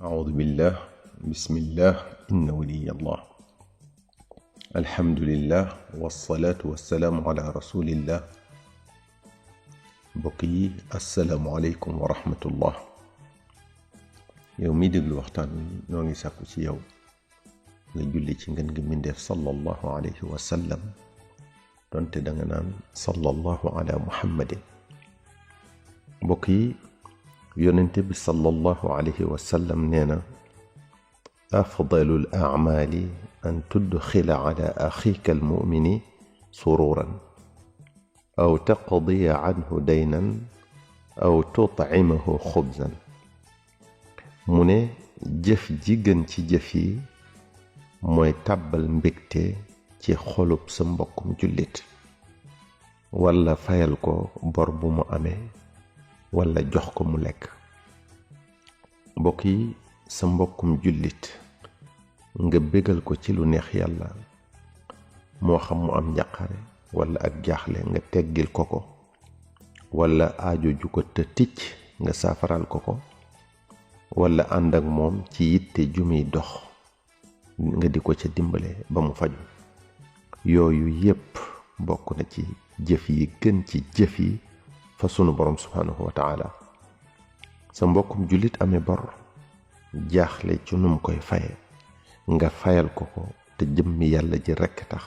أعوذ بالله بسم الله إن ولي الله الحمد لله والصلاة والسلام على رسول الله بقي السلام عليكم ورحمة الله يومي دغلو waxtaan ñoo ngi sàkku ci yow nga julli ci ngeen gi mindeef sallallahu alayhi wa sallam donte da nga naan sallallahu ala muhammadin mbokk yi yonente bi sallallahu alayhi wa sallam neena afdalul a'mali an tudkhila ala akhika almu'mini sururan aw taqdi anhu daynan aw tut'imahu khubzan mune jëf ji gën ci jëf yi mooy tàbbal mbégte ci xolub sa mbokkum jullit wala fayal ko bor bu mu amee wala jox ko mu lekk mbokk yi sa mbokkum jullit nga bégal ko ci lu neex yàlla moo xam mu am njaqare wala ak jaaxle nga teggil ko ko wala aajo ju ko te ticc nga saafaral ko ko wala ànd ak moom ci yitte ju muy dox nga di ko ca dimbale ba mu faju yooyu yépp bokk na ci jëf yi gën ci jëf yi fa sunu borom subhanahu wa ta'ala sa mbokkum jullit amee bor jaaxle ci num koy faye nga fayal ko ko te jëmmi yàlla ji rekk tax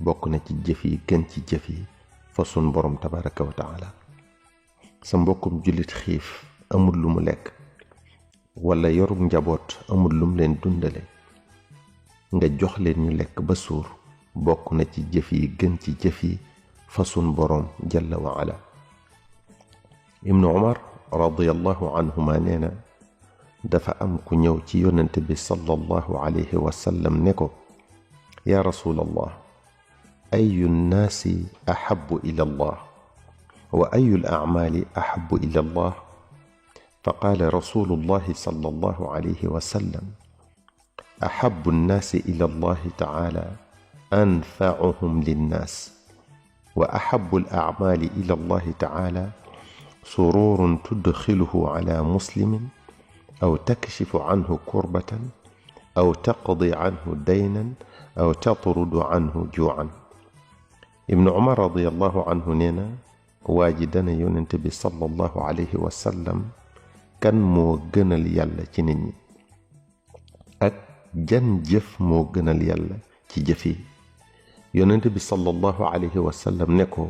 bokk na ci jëf yi gën ci jëf yi fa sunu borom tabaraka wa ta'ala sa mbokkum jullit xiif amul lu mu lekk wala yorug njaboot amul lum leen dundale nga jox leen ñu lekk ba suur bokk na ci jëf yi gën ci jëf yi fa sunu borom jalla wa ala ibnu umar radiyallahu anhuma neena dafa am ku ñëw ci yonente bi sallallahu alayhi wa sallam ne ko ya rasulallah ayu nnaasi ahabbu ila allah wa ayu al-a'mali ahabbu ila allah فقال رسول الله صلى الله عليه وسلم أحب الناس إلى الله تعالى أنفعهم للناس وأحب الأعمال إلى الله تعالى سرور تدخله على مسلم أو تكشف عنه كربة أو تقضي عنه دينا أو تطرد عنه جوعا ابن عمر رضي الله عنه نينا واجدنا ينتبه صلى الله عليه وسلم kan moo gënal yàlla ci nit ñi ak jan jëf moo gënal yàlla ci jëf yi yonent bi sallallahu alayhi wa sallam ne ko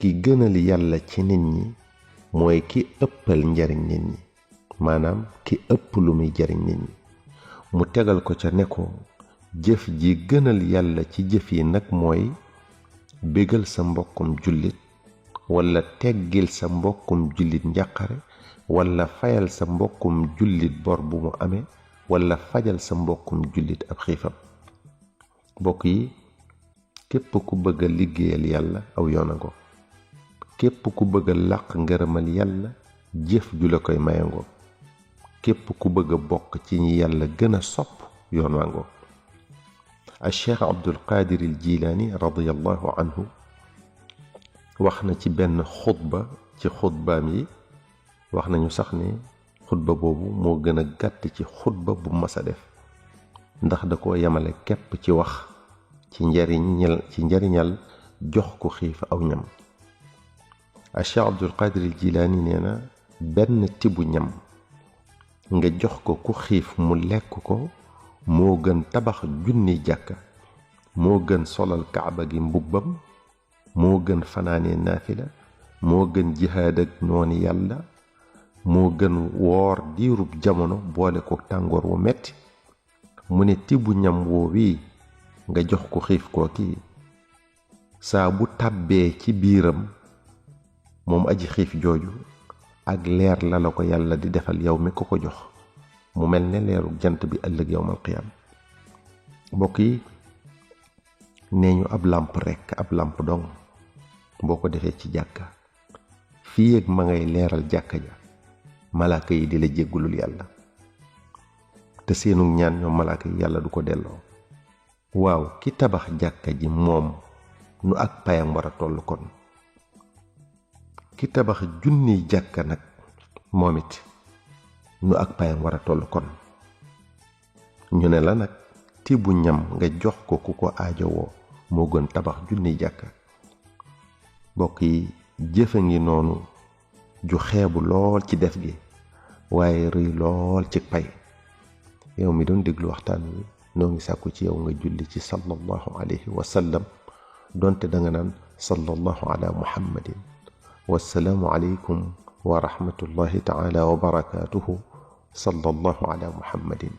ki gënal yàlla ci nit ñi mooy ki ëppal njariñ nit ñi maanaam ki ëpp lu muy jariñ nit ñi mu tegal ko ca ne ko jëf ji gënal yàlla ci jëf yi nag mooy bégal sa mbokkum jullit wala teggil sa mbokkum jullit njàqare wala fayal sa mbokkum jullit bor bu mu amee wala fajal sa mbokkum jullit ab xiifam mbokk yi képp ku bëgg a liggéeyal yàlla aw yoona ngo képp ku bëgg a làq ngërëmal yàlla jëf ju la koy mayango képp ku bëgg a bokk ci ñi yàlla gën a sopp yoon waa ngo al cheikh abdul qadir al jilani radiyallahu anhu wax na ci benn xutba ci xutbaam yi wax nañu sax ne xutba boobu moo gën a gàtt ci xutba bu mas a def ndax da ko yemale képp ci wax ci njariñal jox ko xiif aw ñam a Cheikh Abdul Qadir al Jilani nee na benn tibu ñam nga jox ko ku xiif mu lekk ko moo gën tabax junni jàkka moo gën solal kaaba gi mbubbam moo gën fanaane naafila moo gën jihaad ak nooni yàlla moo gën woor diirub jamono boole ko tàngoor wu metti mu ne tibu ñam woowi nga jox ko xiif kooki saa bu tàbbee ci biiram moom aji xiif jooju ak leer la la ko yàlla di defal yow mi ko ko jox mu mel ne leeru jant bi ëllëg yawmal qiyaam mbokk yi nee ñu ab làmp rekk ab làmp dong boo ko defee ci jàkka fii ak ma ngay leeral jàkka ja malaaka yi di la jéggulul yàlla te seenu ñaan ñoom malaaka yi yàlla du ko delloo waaw ki tabax jàkka ji moom nu ak payam war a toll kon ki tabax junniy jàkka nag moom it nu ak payam war a toll kon ñu ne la nag tibu ñam nga jox ko ku ko aajowoo moo gën tabax junni jàkka. mbokk yi jëfe ngi noonu ju xeebu lool ci def gi waaye rëy lool ci pay. yow mi doon déglu waxtaan wi noo ngi sàkku ci yow nga julli ci sallallahu alayhi wa sallam donte danga naan sallallahu ala muhammadin. wassalaamu alaykum wa rahmatullahi taala wa barakatuhu sallallahu ala muhammadin.